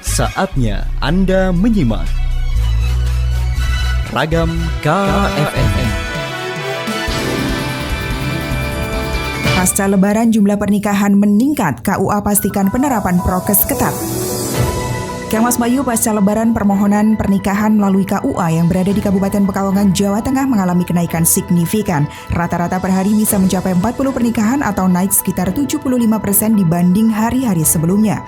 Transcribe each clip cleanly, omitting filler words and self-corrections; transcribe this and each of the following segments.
Saatnya Anda menyimak Ragam KFM. Pasca Lebaran jumlah pernikahan meningkat, KUA pastikan penerapan prokes ketat. Mas Bayu, pasca Lebaran permohonan pernikahan melalui KUA yang berada di Kabupaten Pekalongan, Jawa Tengah mengalami kenaikan signifikan. Rata-rata per hari bisa mencapai 40 pernikahan atau naik sekitar 75% dibanding hari-hari sebelumnya.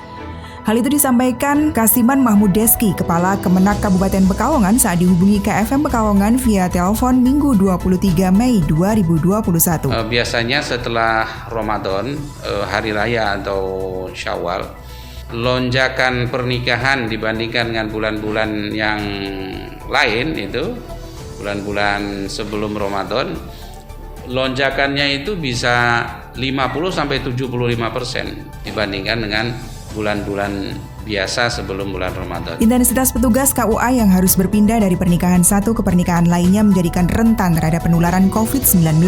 Hal itu disampaikan Kasiman Mahmud Deski, Kepala Kemenak Kabupaten Pekalongan saat dihubungi KFM Pekalongan via telepon Minggu 23 Mei 2021. Biasanya setelah Ramadan, hari raya atau Syawal, lonjakan pernikahan dibandingkan dengan bulan-bulan yang lain itu, bulan-bulan sebelum Ramadan, lonjakannya itu bisa 50-75% dibandingkan dengan bulan-bulan biasa sebelum bulan Ramadan. Intensitas petugas KUA yang harus berpindah dari pernikahan satu ke pernikahan lainnya menjadikan rentan terhadap penularan COVID-19.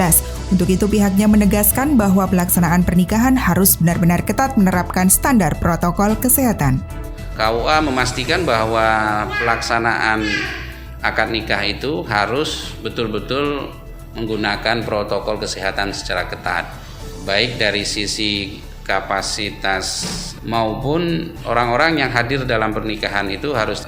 Untuk itu pihaknya menegaskan bahwa pelaksanaan pernikahan harus benar-benar ketat menerapkan standar protokol kesehatan. KUA memastikan bahwa pelaksanaan akad nikah itu harus betul-betul menggunakan protokol kesehatan secara ketat, baik dari sisi kapasitas maupun orang-orang yang hadir dalam pernikahan itu harus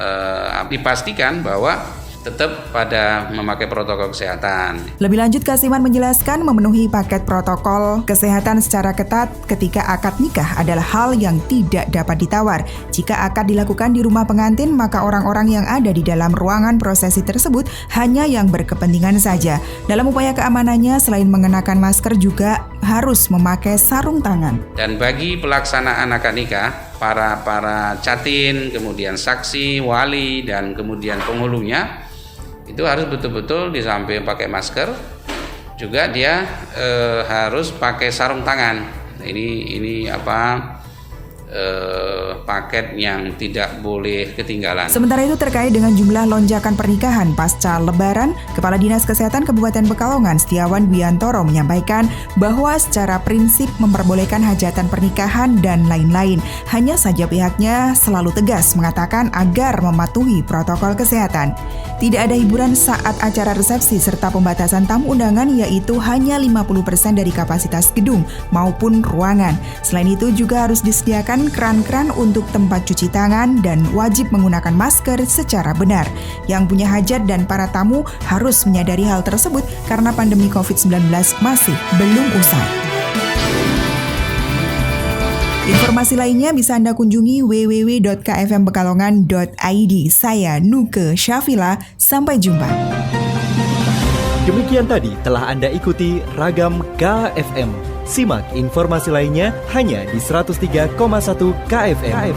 dipastikan bahwa tetap pada memakai protokol kesehatan. Lebih lanjut, Kasiman menjelaskan memenuhi paket protokol kesehatan secara ketat ketika akad nikah adalah hal yang tidak dapat ditawar. Jika akad dilakukan di rumah pengantin, maka orang-orang yang ada di dalam ruangan prosesi tersebut hanya yang berkepentingan saja. Dalam upaya keamanannya, selain mengenakan masker juga harus memakai sarung tangan. Dan bagi pelaksanaan akad nikah, para catin, kemudian saksi, wali, dan kemudian penghulunya itu harus betul-betul di samping pakai masker, juga dia harus pakai sarung tangan. Ini paket yang tidak boleh ketinggalan. Sementara itu terkait dengan jumlah lonjakan pernikahan pasca Lebaran, Kepala Dinas Kesehatan Kabupaten Pekalongan Setiawan Wiantoro menyampaikan bahwa secara prinsip memperbolehkan hajatan pernikahan dan lain-lain. Hanya saja pihaknya selalu tegas mengatakan agar mematuhi protokol kesehatan. Tidak ada hiburan saat acara resepsi serta pembatasan tamu undangan, yaitu hanya 50% dari kapasitas gedung maupun ruangan. Selain itu juga harus disediakan keran-keran untuk tempat cuci tangan dan wajib menggunakan masker secara benar. Yang punya hajat dan para tamu harus menyadari hal tersebut karena pandemi COVID-19 masih belum usai. Informasi lainnya bisa Anda kunjungi www.kfmpekalongan.id. Saya Nuke Syafila, sampai jumpa. Demikian tadi telah Anda ikuti Ragam KFM. Simak informasi lainnya hanya di 103,1 KFM.